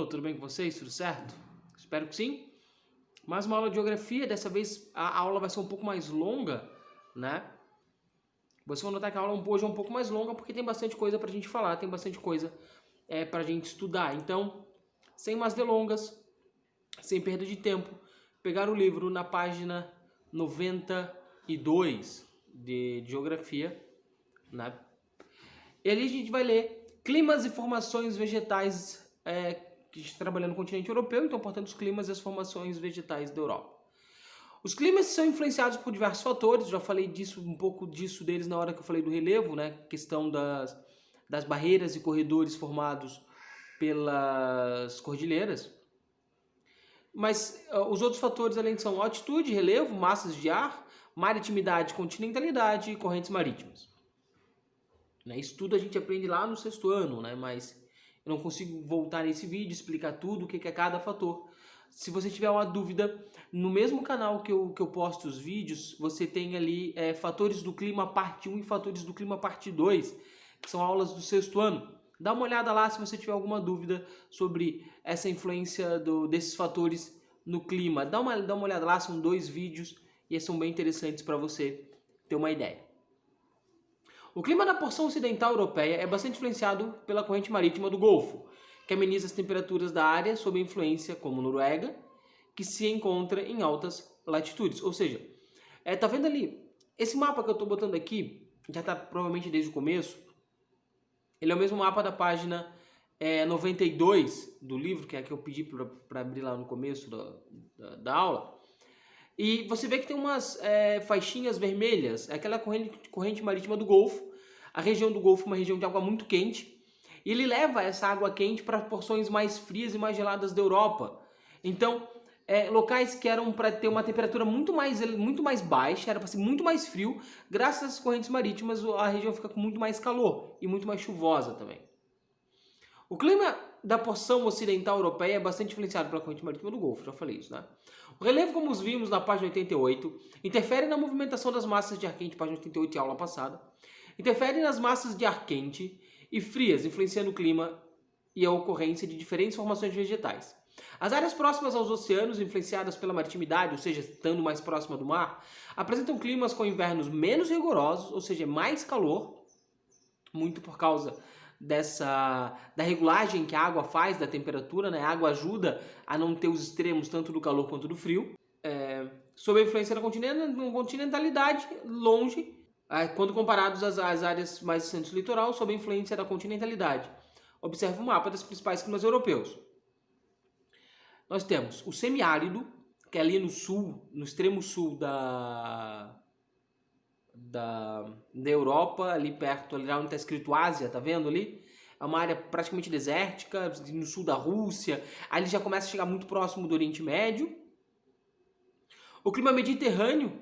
tudo bem com vocês? Tudo certo? Espero que sim. Mais uma aula de geografia, dessa vez a aula vai ser um pouco mais longa, né? Vocês vão notar que a aula hoje é um pouco mais longa porque tem bastante coisa pra gente falar, tem bastante coisa pra gente estudar. Então, sem mais delongas, sem perda de tempo, pegar o livro na página 92 de geografia, né? E ali a gente vai ler climas e formações vegetais que a gente trabalha no continente europeu, então, portanto, os climas e as formações vegetais da Europa. Os climas são influenciados por diversos fatores, já falei disso, um pouco deles na hora que eu falei do relevo, né? Questão das barreiras e corredores formados pelas cordilheiras. Mas os outros fatores, além são altitude, relevo, massas de ar, maritimidade, continentalidade e correntes marítimas. Isso tudo a gente aprende lá no sexto ano, né? Mas eu não consigo voltar nesse vídeo, explicar tudo, o que é cada fator. Se você tiver uma dúvida, no mesmo canal que eu posto os vídeos, você tem ali fatores do clima parte 1 e fatores do clima parte 2, que são aulas do sexto ano. Dá uma olhada lá se você tiver alguma dúvida sobre essa influência desses fatores no clima. Dá uma olhada lá, são 2 vídeos e são bem interessantes para você ter uma ideia. O clima da porção ocidental europeia é bastante influenciado pela corrente marítima do Golfo, que ameniza as temperaturas da área sob influência, como Noruega, que se encontra em altas latitudes. Ou seja, tá vendo ali? Esse mapa que eu estou botando aqui, já está provavelmente desde o começo, ele é o mesmo mapa da página 92 do livro, que é a que eu pedi para abrir lá no começo da aula. E você vê que tem umas faixinhas vermelhas, é aquela corrente marítima do Golfo. A região do Golfo é uma região de água muito quente, e ele leva essa água quente para porções mais frias e mais geladas da Europa. Então, locais que eram para ter uma temperatura muito mais baixa, era para ser muito mais frio, graças a essas correntes marítimas a região fica com muito mais calor e muito mais chuvosa também. O clima da porção ocidental europeia é bastante influenciado pela corrente marítima do Golfo, já falei isso, né? O relevo, como os vimos na página 88, interfere na movimentação das massas de ar quente, página 88 e aula passada, interfere nas massas de ar quente e frias, influenciando o clima e a ocorrência de diferentes formações vegetais. As áreas próximas aos oceanos, influenciadas pela maritimidade, ou seja, estando mais próxima do mar, apresentam climas com invernos menos rigorosos, ou seja, mais calor, muito por causa da regulagem que a água faz da temperatura, né? A água ajuda a não ter os extremos tanto do calor quanto do frio. Sob a influência da continentalidade, longe, quando comparados às áreas mais distantes do litoral, sob a influência da continentalidade. Observe o mapa dos principais climas europeus. Nós temos o semiárido, que é ali no sul, no extremo sul da Europa, ali perto, ali onde está escrito Ásia, tá vendo ali? É uma área praticamente desértica, no sul da Rússia, aí ele já começa a chegar muito próximo do Oriente Médio. O clima mediterrâneo,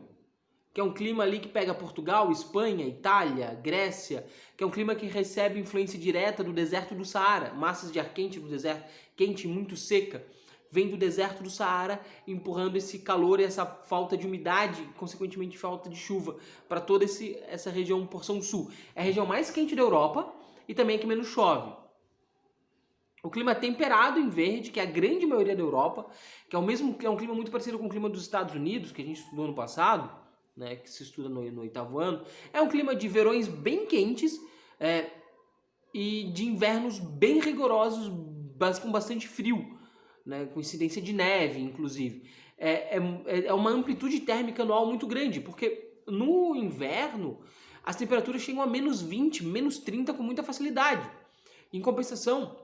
que é um clima ali que pega Portugal, Espanha, Itália, Grécia, que é um clima que recebe influência direta do deserto do Saara, massas de ar quente do deserto, quente muito seca, vem do deserto do Saara, empurrando esse calor e essa falta de umidade, consequentemente falta de chuva, para toda essa região porção sul. É a região mais quente da Europa e também que menos chove. O clima temperado em verde, que é a grande maioria da Europa, que é um clima muito parecido com o clima dos Estados Unidos, que a gente estudou no passado, né, que se estuda no 8º ano. É um clima de verões bem quentes e de invernos bem rigorosos, com bastante frio, né, com incidência de neve, inclusive. É uma amplitude térmica anual muito grande, porque no inverno as temperaturas chegam a menos 20, menos 30 com muita facilidade. Em compensação,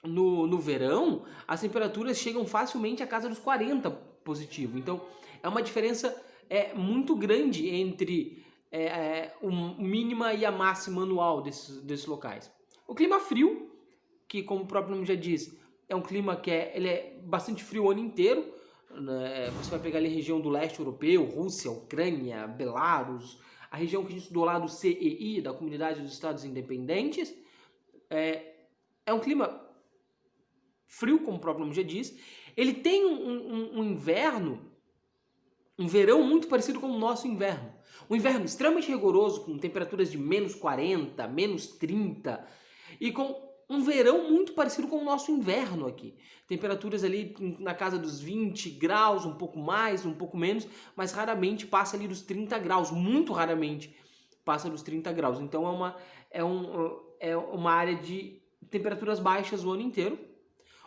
no verão, as temperaturas chegam facilmente à casa dos 40 positivo. Então, é uma diferença muito grande entre o mínima e a máxima anual desses locais. O clima frio, que como o próprio nome já diz, é um clima que ele é bastante frio o ano inteiro, né? Você vai pegar ali a região do leste europeu, Rússia, Ucrânia, Belarus, a região que a gente estudou lá do CEI, da Comunidade dos Estados Independentes. É um clima frio, como o próprio nome já diz. Ele tem um inverno, um verão muito parecido com o nosso inverno. Um inverno extremamente rigoroso, com temperaturas de menos 40, menos 30, e com um verão muito parecido com o nosso inverno aqui. Temperaturas ali na casa dos 20 graus, um pouco mais, um pouco menos, mas raramente passa ali dos 30 graus, muito raramente passa dos 30 graus. Então é uma área de temperaturas baixas o ano inteiro.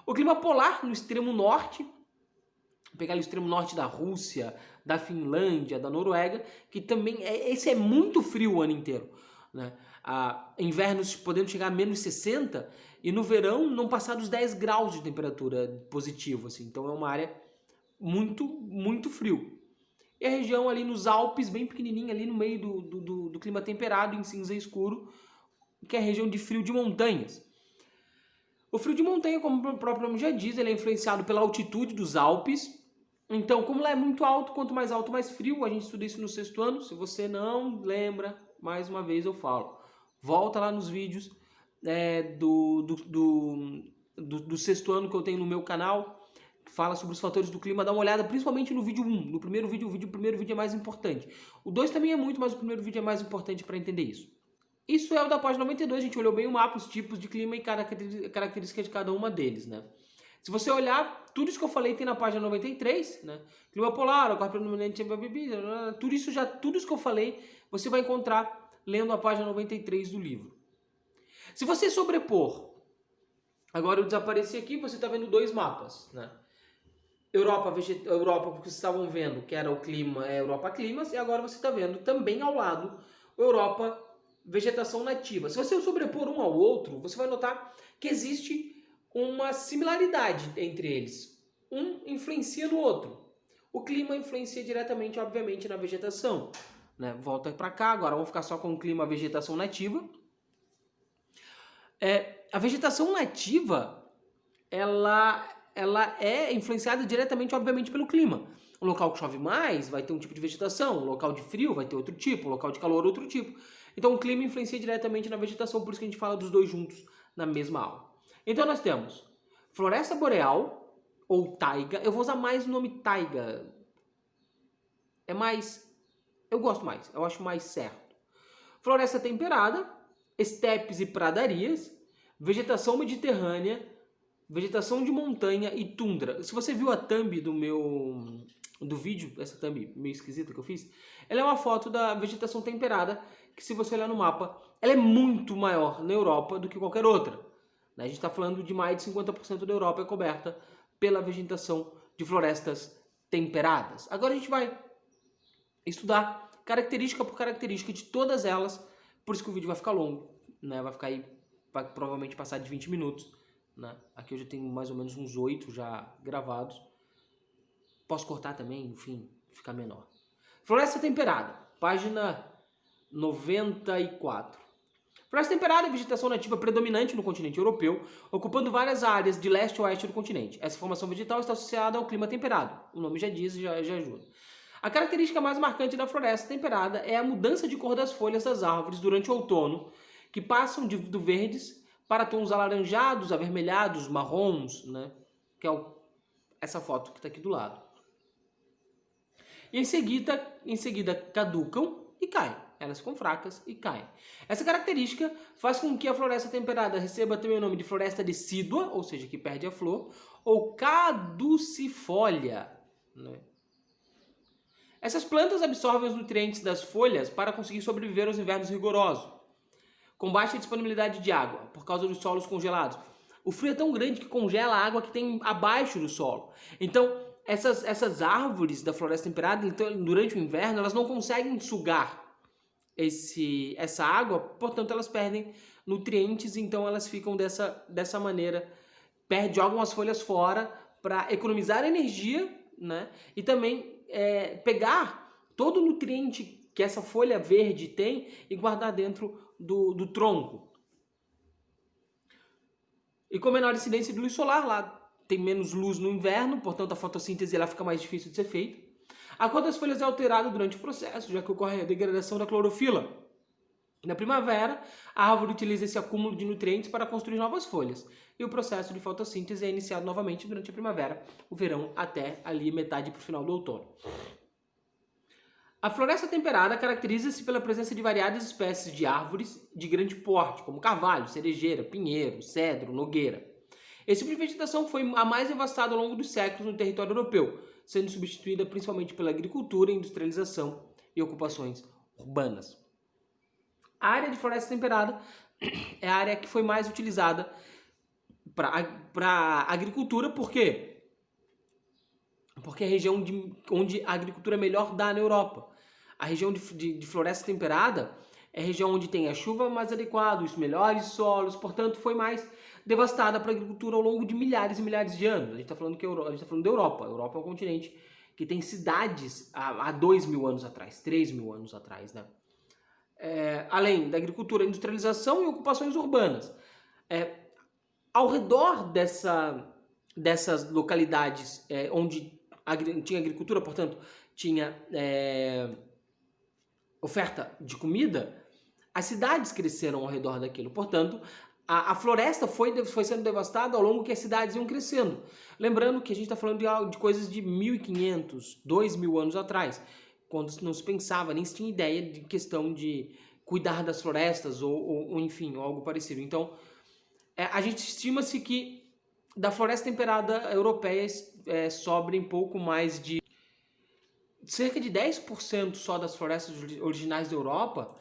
O clima polar no extremo norte, vou pegar ali o extremo norte da Rússia, da Finlândia, da Noruega, que também esse é muito frio o ano inteiro, né? Invernos podendo chegar a menos 60 e no verão não passar dos 10 graus de temperatura positivo, assim. Então é uma área muito, muito frio. E a região ali nos Alpes, bem pequenininha, ali no meio do clima temperado, em cinza escuro, que é a região de frio de montanhas. O frio de montanha, como o próprio nome já diz, ele é influenciado pela altitude dos Alpes. Então, como lá é muito alto, quanto mais alto, mais frio. A gente estuda isso no 6º ano. Se você não lembra, mais uma vez eu falo. Volta lá nos vídeos do 6º ano que eu tenho no meu canal. Fala sobre os fatores do clima. Dá uma olhada, principalmente no vídeo 1. No primeiro vídeo, o primeiro vídeo é mais importante. O 2 também é muito, mas o primeiro vídeo é mais importante para entender isso. Isso é o da página 92, a gente olhou bem o mapa, os tipos de clima e características de cada uma deles, né? Se você olhar, tudo isso que eu falei tem na página 93, né? Clima polar, corpo predominante, tudo isso que eu falei, você vai encontrar lendo a página 93 do livro. Se você sobrepor, agora eu desapareci aqui, você está vendo 2 mapas, né? Europa, porque vocês estavam vendo que era o clima, Europa Climas, e agora você está vendo também ao lado Europa Vegetação nativa. Se você sobrepor um ao outro, você vai notar que existe uma similaridade entre eles. Um influencia no outro. O clima influencia diretamente, obviamente, na vegetação, né? Volta para cá, agora vamos ficar só com o clima vegetação nativa. A vegetação nativa, ela é influenciada diretamente, obviamente, pelo clima. Um local que chove mais vai ter um tipo de vegetação, um local de frio vai ter outro tipo, um local de calor outro tipo. Então o clima influencia diretamente na vegetação, por isso que a gente fala dos dois juntos na mesma aula. Então nós temos floresta boreal ou taiga. Eu vou usar mais o nome taiga. Eu gosto mais, eu acho mais certo. Floresta temperada, estepes e pradarias, vegetação mediterrânea, vegetação de montanha e tundra. Se você viu a thumb do vídeo, essa thumb meio esquisita que eu fiz, ela é uma foto da vegetação temperada, que se você olhar no mapa, ela é muito maior na Europa do que qualquer outra. A gente está falando de mais de 50% da Europa é coberta pela vegetação de florestas temperadas. Agora a gente vai estudar característica por característica de todas elas, por isso que o vídeo vai ficar longo, né? Vai provavelmente passar de 20 minutos. Né? Aqui eu já tenho mais ou menos uns 8 já gravados. Posso cortar também, enfim, ficar menor. Floresta temperada, página 94. Floresta temperada é vegetação nativa predominante no continente europeu, ocupando várias áreas de leste a oeste do continente. Essa formação vegetal está associada ao clima temperado. O nome já diz e já ajuda. A característica mais marcante da floresta temperada é a mudança de cor das folhas das árvores durante o outono, que passam do verdes para tons alaranjados, avermelhados, marrons, né? Que é essa foto que está aqui do lado. E em seguida caducam e caem. Elas ficam fracas e caem. Essa característica faz com que a floresta temperada receba também o nome de floresta decídua, ou seja, que perde a flor, ou caducifólia, né? Essas plantas absorvem os nutrientes das folhas para conseguir sobreviver aos invernos rigorosos, com baixa disponibilidade de água, por causa dos solos congelados. O frio é tão grande que congela a água que tem abaixo do solo. Então, essas árvores da floresta temperada, então, durante o inverno, elas não conseguem sugar essa água, portanto, elas perdem nutrientes, então elas ficam dessa maneira, jogam as folhas fora para economizar energia, né? E também pegar todo o nutriente que essa folha verde tem e guardar dentro do tronco. E com menor incidência de luz solar, lá tem menos luz no inverno, portanto a fotossíntese ela fica mais difícil de ser feita. A cor das folhas é alterada durante o processo, já que ocorre a degradação da clorofila. Na primavera, a árvore utiliza esse acúmulo de nutrientes para construir novas folhas. E o processo de fotossíntese é iniciado novamente durante a primavera, o verão até ali metade para o final do outono. A floresta temperada caracteriza-se pela presença de variadas espécies de árvores de grande porte, como carvalho, cerejeira, pinheiro, cedro, nogueira. Esse tipo de vegetação foi a mais devastada ao longo dos séculos no território europeu, sendo substituída principalmente pela agricultura, industrialização e ocupações urbanas. A área de floresta temperada é a área que foi mais utilizada para agricultura, por quê? Porque é a região onde a agricultura melhor dá na Europa. A região de floresta temperada é a região onde tem a chuva mais adequada, os melhores solos, portanto foi mais devastada para a agricultura ao longo de milhares e milhares de anos. A gente está falando da Europa. A Europa é um continente que tem cidades há 2.000 anos atrás, 3.000 anos atrás, né? Além da agricultura, industrialização e ocupações urbanas. Ao redor dessas localidades onde tinha agricultura, portanto, tinha oferta de comida, as cidades cresceram ao redor daquilo. Portanto, a floresta foi sendo devastada ao longo que as cidades iam crescendo. Lembrando que a gente está falando de coisas de 1.500, 2.000 anos atrás, quando não se pensava, nem se tinha ideia de questão de cuidar das florestas ou enfim, algo parecido. Então, a gente estima-se que da floresta temperada europeia sobrem pouco mais de cerca de 10% só das florestas originais da Europa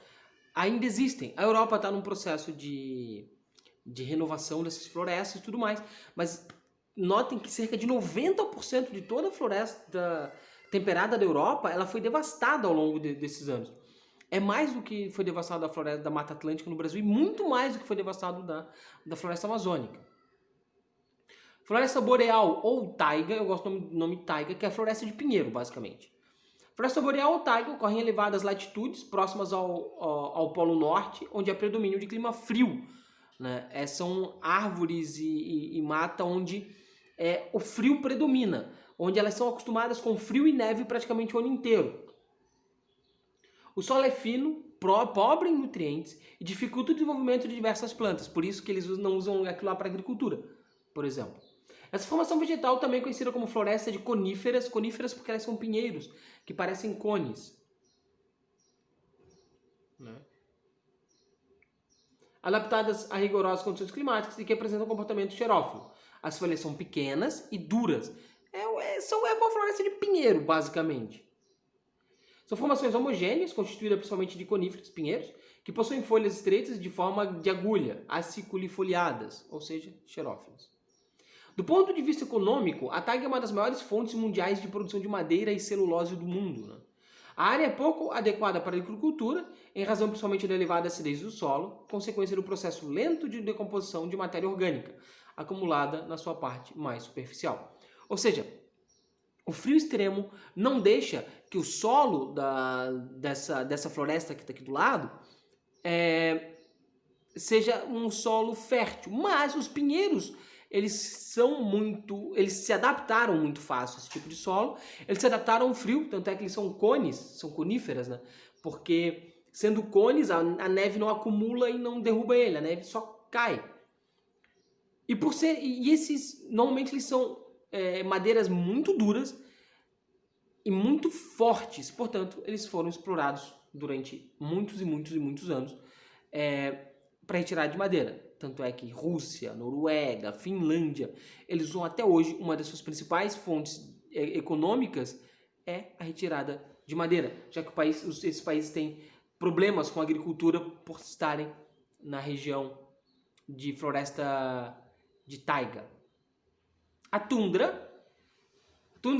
ainda existem. A Europa está num processo de renovação dessas florestas e tudo mais, mas notem que cerca de 90% de toda a floresta temperada da Europa ela foi devastada ao longo desses anos. É mais do que foi devastado da floresta da Mata Atlântica no Brasil e muito mais do que foi devastado da floresta amazônica. Floresta boreal ou taiga, eu gosto do nome taiga, que é a floresta de pinheiro, basicamente. Floresta boreal ou taiga ocorre em elevadas latitudes, próximas ao Polo Norte, onde há predomínio de clima frio, né? São árvores e mata onde o frio predomina, onde elas são acostumadas com frio e neve praticamente o ano inteiro. O solo é fino, pobre em nutrientes e dificulta o desenvolvimento de diversas plantas, por isso que eles não usam aquilo lá para agricultura, por exemplo. Essa formação vegetal também é conhecida como floresta de coníferas porque elas são pinheiros, que parecem cones. Né? Adaptadas a rigorosas condições climáticas e que apresentam um comportamento xerófilo. As folhas são pequenas e duras. É uma floresta de pinheiro, basicamente. São formações homogêneas, constituídas principalmente de coníferas, pinheiros, que possuem folhas estreitas de forma de agulha, aciculifoliadas, ou seja, xerófilas. Do ponto de vista econômico, a taiga é uma das maiores fontes mundiais de produção de madeira e celulose do mundo. Né? A área é pouco adequada para a agricultura, em razão principalmente da elevada acidez do solo, consequência do processo lento de decomposição de matéria orgânica, acumulada na sua parte mais superficial. Ou seja, o frio extremo não deixa que o solo dessa floresta que está aqui do lado seja um solo fértil, mas os pinheiros eles se adaptaram muito fácil a esse tipo de solo, eles se adaptaram ao frio, tanto é que eles são cones, são coníferas, né? Porque sendo cones, a neve não acumula e não derruba ele, a neve só cai. E esses, normalmente eles são madeiras muito duras e muito fortes, portanto, eles foram explorados durante muitos e muitos e muitos anos para retirar de madeira. Tanto é que Rússia, Noruega, Finlândia, eles usam até hoje, uma das suas principais fontes econômicas é a retirada de madeira, já que esses países têm problemas com a agricultura por estarem na região de floresta de taiga. A tundra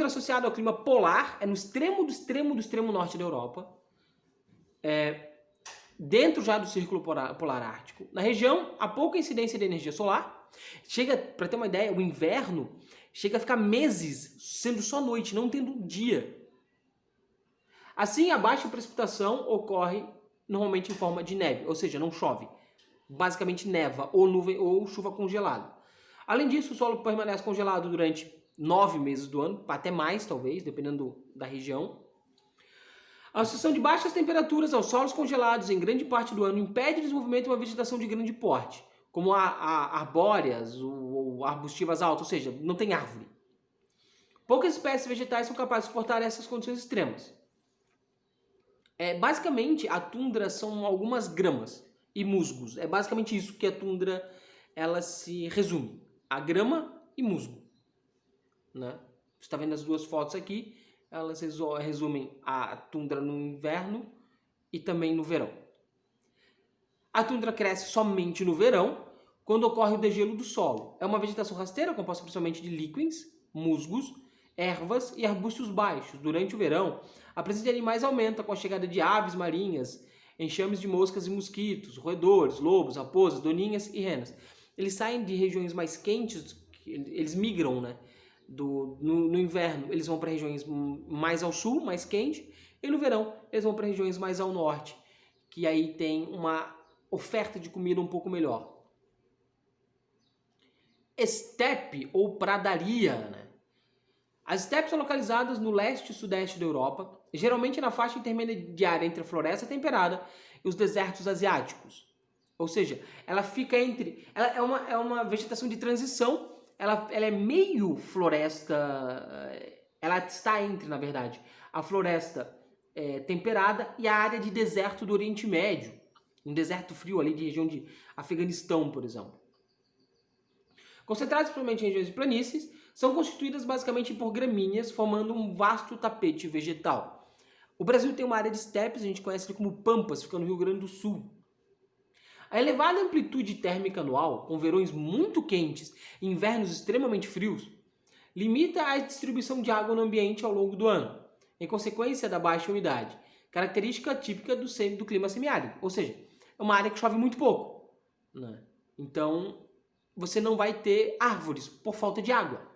associada ao clima polar, é no extremo do extremo do extremo norte da Europa, dentro já do círculo polar ártico. Na região, há pouca incidência de energia solar. Chega, para ter uma ideia, o inverno chega a ficar meses sendo só noite, não tendo dia. Assim, a baixa precipitação ocorre normalmente em forma de neve, ou seja, não chove. Basicamente neva ou nuvem ou chuva congelada. Além disso, o solo permanece congelado durante 9 meses do ano, até mais talvez, dependendo da região. A associação de baixas temperaturas aos solos congelados em grande parte do ano impede o desenvolvimento de uma vegetação de grande porte, como arbóreas ou arbustivas altas, ou seja, não tem árvore. Poucas espécies vegetais são capazes de suportar essas condições extremas. Basicamente, a tundra são algumas gramas e musgos. É basicamente isso que a tundra ela se resume. A grama e musgo. Né? Você está vendo as duas fotos aqui. Elas resumem a tundra no inverno e também no verão. A tundra cresce somente no verão, quando ocorre o degelo do solo. É uma vegetação rasteira composta principalmente de líquens, musgos, ervas e arbustos baixos. Durante o verão, a presença de animais aumenta com a chegada de aves marinhas, enxames de moscas e mosquitos, roedores, lobos, raposas, doninhas e renas. Eles saem de regiões mais quentes, eles migram, né? No inverno, eles vão para regiões mais ao sul, mais quente, e no verão, eles vão para regiões mais ao norte, que aí tem uma oferta de comida um pouco melhor. Estepe ou pradaria, né? As estepes são localizadas no leste e sudeste da Europa, geralmente na faixa intermediária entre a floresta temperada e os desertos asiáticos. Ou seja, ela fica entre... Ela é uma vegetação de transição, ela é meio floresta... Ela está entre, na verdade, a floresta temperada e a área de deserto do Oriente Médio. Um deserto frio ali de região de Afeganistão, por exemplo. Concentradas principalmente em regiões de planícies, são constituídas basicamente por gramíneas, formando um vasto tapete vegetal. O Brasil tem uma área de estepes, a gente conhece ele como Pampas, fica no Rio Grande do Sul. A elevada amplitude térmica anual, com verões muito quentes e invernos extremamente frios, limita a distribuição de água no ambiente ao longo do ano, em consequência da baixa umidade, característica típica do clima semiárido, ou seja, é uma área que chove muito pouco, né? Então, você não vai ter árvores por falta de água.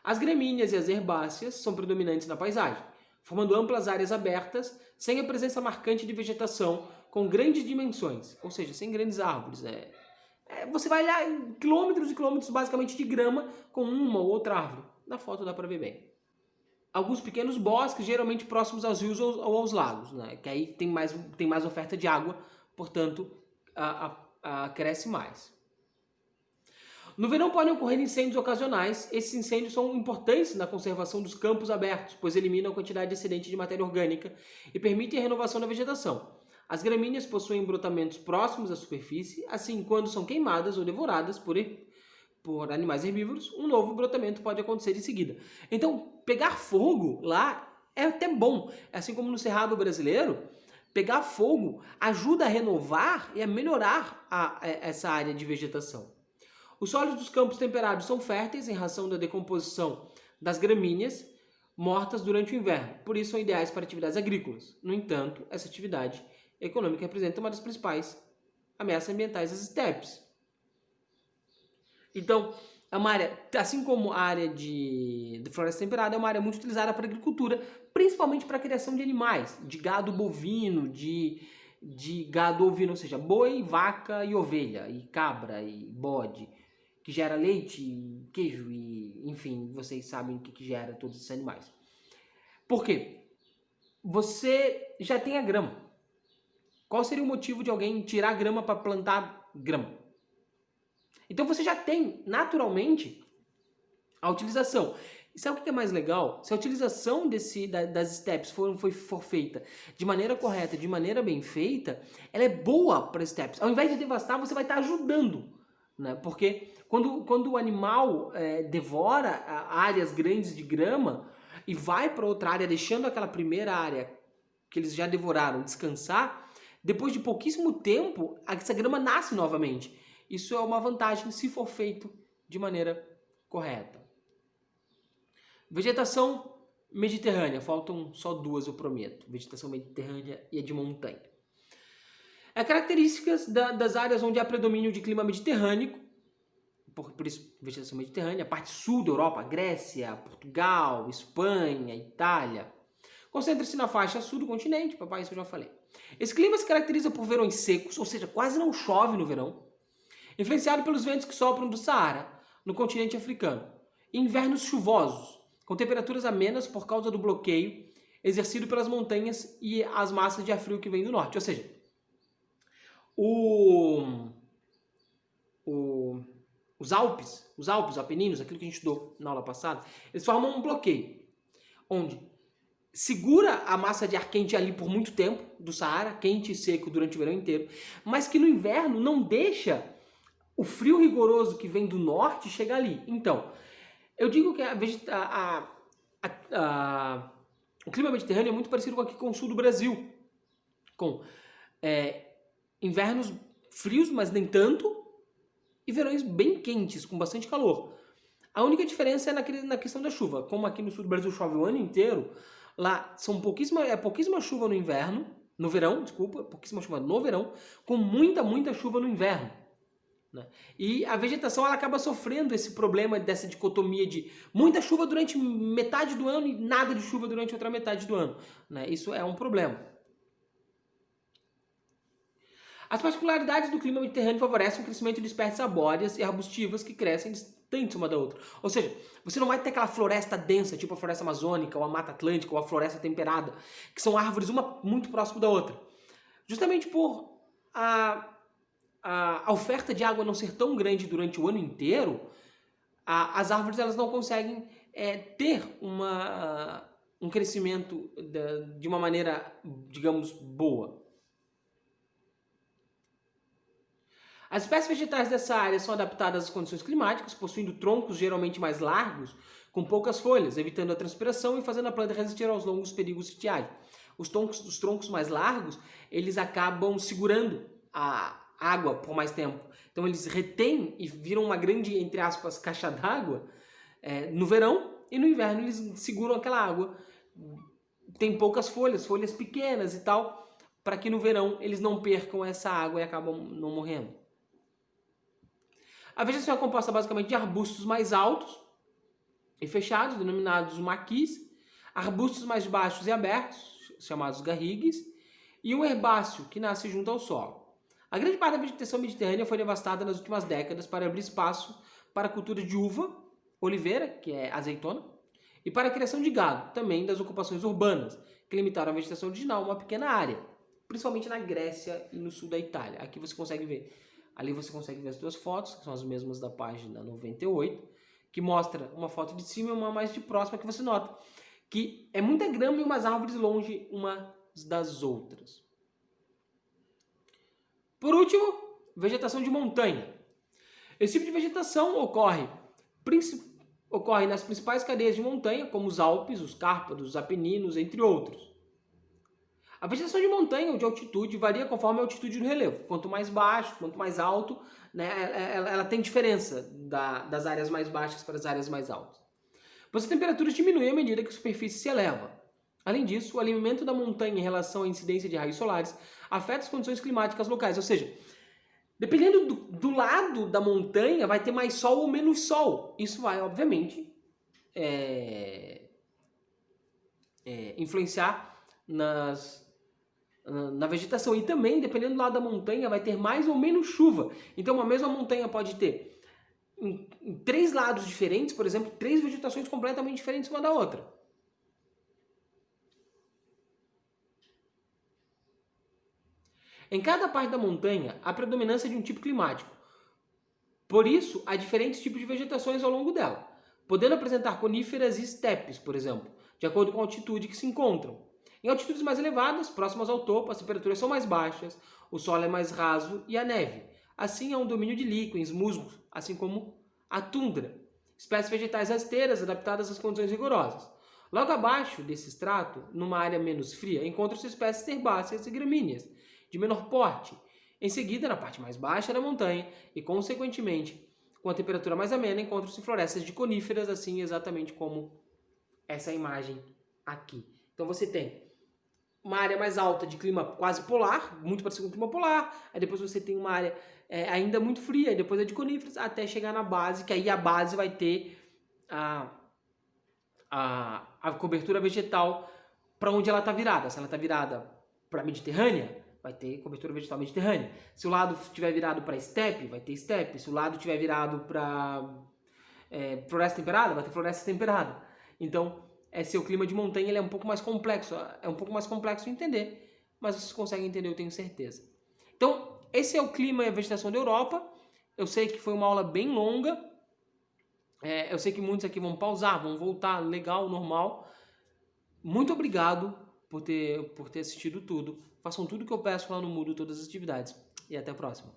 As gramíneas e as herbáceas são predominantes na paisagem, formando amplas áreas abertas, sem a presença marcante de vegetação com grandes dimensões, ou seja, sem grandes árvores. Você vai olhar quilômetros e quilômetros basicamente de grama com uma ou outra árvore. Na foto dá para ver bem. Alguns pequenos bosques, geralmente próximos aos rios ou aos lagos, né? Que aí tem mais oferta de água, portanto, cresce mais. No verão podem ocorrer incêndios ocasionais. Esses incêndios são importantes na conservação dos campos abertos, pois eliminam a quantidade excedente de matéria orgânica e permitem a renovação da vegetação. As gramíneas possuem brotamentos próximos à superfície, assim, quando são queimadas ou devoradas por animais herbívoros, um novo brotamento pode acontecer em seguida. Então, pegar fogo lá é até bom. Assim como no Cerrado brasileiro, pegar fogo ajuda a renovar e a melhorar essa área de vegetação. Os solos dos campos temperados são férteis em razão da decomposição das gramíneas mortas durante o inverno, por isso são ideais para atividades agrícolas. No entanto, essa atividade econômica representa uma das principais ameaças ambientais das estepes. Então, é uma área, assim como a área de floresta temperada, é uma área muito utilizada para agricultura, principalmente para a criação de animais, de gado bovino, de gado ovino, ou seja, boi, vaca e ovelha, e cabra e bode, que gera leite, queijo e, enfim, vocês sabem o que gera todos esses animais. Por quê? Você já tem a grama. Qual seria o motivo de alguém tirar a grama para plantar grama? Então você já tem, naturalmente, a utilização. E sabe o que é mais legal? Se a utilização das steps for feita de maneira correta, de maneira bem feita, ela é boa para steps. Ao invés de devastar, você vai estar ajudando. Né? Porque quando o animal devora áreas grandes de grama e vai para outra área, deixando aquela primeira área que eles já devoraram descansar, depois de pouquíssimo tempo, essa grama nasce novamente. Isso é uma vantagem se for feito de maneira correta. Vegetação mediterrânea. Faltam só duas, eu prometo. Vegetação mediterrânea e a de montanha. Características das áreas onde há predomínio de clima mediterrâneo, por isso vegetação mediterrânea, a parte sul da Europa, Grécia, Portugal, Espanha, Itália. Concentra-se na faixa sul do continente, papai, isso eu já falei. Esse clima se caracteriza por verões secos, ou seja, quase não chove no verão, influenciado pelos ventos que sopram do Saara, no continente africano, e invernos chuvosos, com temperaturas amenas por causa do bloqueio exercido pelas montanhas e as massas de ar frio que vêm do norte. Ou seja, os Alpes, os Apeninos, aquilo que a gente estudou na aula passada, eles formam um bloqueio, onde segura a massa de ar quente ali por muito tempo, do Saara, quente e seco durante o verão inteiro, mas que no inverno não deixa o frio rigoroso que vem do norte chegar ali. Então, eu digo que o clima mediterrâneo é muito parecido com o sul do Brasil, com invernos frios, mas nem tanto, e verões bem quentes, com bastante calor. A única diferença é na questão da chuva. Como aqui no sul do Brasil chove o ano inteiro, lá são pouquíssima chuva no inverno, no verão, desculpa, pouquíssima chuva no verão, com muita chuva no inverno. Né? E a vegetação ela acaba sofrendo esse problema dessa dicotomia de muita chuva durante metade do ano e nada de chuva durante outra metade do ano. Né? Isso é um problema. As particularidades do clima mediterrâneo favorecem o crescimento de espécies arbóreas e arbustivas que crescem distantes uma da outra. Ou seja, você não vai ter aquela floresta densa, tipo a floresta amazônica, ou a mata atlântica, ou a floresta temperada, que são árvores uma muito próximo da outra. Justamente por a oferta de água não ser tão grande durante o ano inteiro, as árvores elas não conseguem ter um crescimento de uma maneira, digamos, boa. As espécies vegetais dessa área são adaptadas às condições climáticas, possuindo troncos geralmente mais largos, com poucas folhas, evitando a transpiração e fazendo a planta resistir aos longos períodos de estiagem. Os troncos mais largos, eles acabam segurando a água por mais tempo. Então eles retêm e viram uma grande, entre aspas, caixa d'água no verão, e no inverno eles seguram aquela água. Tem poucas folhas pequenas e tal, para que no verão eles não percam essa água e acabam não morrendo. A vegetação é composta basicamente de arbustos mais altos e fechados, denominados maquis, arbustos mais baixos e abertos, chamados garrigues, e um herbáceo que nasce junto ao solo. A grande parte da vegetação mediterrânea foi devastada nas últimas décadas para abrir espaço para a cultura de uva, oliveira, que é azeitona, e para a criação de gado, também das ocupações urbanas, que limitaram a vegetação original a uma pequena área, principalmente na Grécia e no sul da Itália. Aqui você consegue ver. Ali você consegue ver as duas fotos, que são as mesmas da página 98, que mostra uma foto de cima e uma mais de próxima, que você nota que é muita grama e umas árvores longe umas das outras. Por último, vegetação de montanha. Esse tipo de vegetação ocorre nas principais cadeias de montanha, como os Alpes, os Cárpatos, os Apeninos, entre outros. A vegetação de montanha ou de altitude varia conforme a altitude do relevo. Quanto mais baixo, quanto mais alto, né, ela tem diferença das áreas mais baixas para as áreas mais altas. Pois a temperatura diminui à medida que a superfície se eleva. Além disso, o alinhamento da montanha em relação à incidência de raios solares afeta as condições climáticas locais. Ou seja, dependendo do lado da montanha, vai ter mais sol ou menos sol. Isso vai, obviamente, influenciar na vegetação. E também, dependendo do lado da montanha, vai ter mais ou menos chuva. Então, uma mesma montanha pode ter, em 3 lados diferentes, por exemplo, 3 vegetações completamente diferentes uma da outra. Em cada parte da montanha, há predominância de um tipo climático. Por isso, há diferentes tipos de vegetações ao longo dela, podendo apresentar coníferas e estepes, por exemplo, de acordo com a altitude que se encontram. Em altitudes mais elevadas, próximas ao topo, as temperaturas são mais baixas, o solo é mais raso e a neve. Assim, há um domínio de líquens, musgos, assim como a tundra. Espécies vegetais rasteiras adaptadas às condições rigorosas. Logo abaixo desse estrato, numa área menos fria, encontram-se espécies herbáceas e gramíneas, de menor porte. Em seguida, na parte mais baixa da montanha e, consequentemente, com a temperatura mais amena, encontram-se florestas de coníferas, assim exatamente como essa imagem aqui. Então você tem uma área mais alta de clima quase polar, muito parecido com o clima polar, aí depois você tem uma área ainda muito fria, e depois é de coníferas, até chegar na base, que aí a base vai ter a cobertura vegetal para onde ela está virada. Se ela está virada para a Mediterrânea, vai ter cobertura vegetal mediterrânea. Se o lado estiver virado para estepe, vai ter estepe. Se o lado estiver virado para floresta temperada, vai ter floresta temperada. Então, esse é o clima de montanha, ele é um pouco mais complexo. É um pouco mais complexo de entender, mas vocês conseguem entender, eu tenho certeza. Então, esse é o clima e a vegetação da Europa. Eu sei que foi uma aula bem longa. Eu sei que muitos aqui vão pausar, vão voltar legal, normal. Muito obrigado por ter assistido tudo. Façam tudo que eu peço lá no Moodle, todas as atividades. E até a próxima.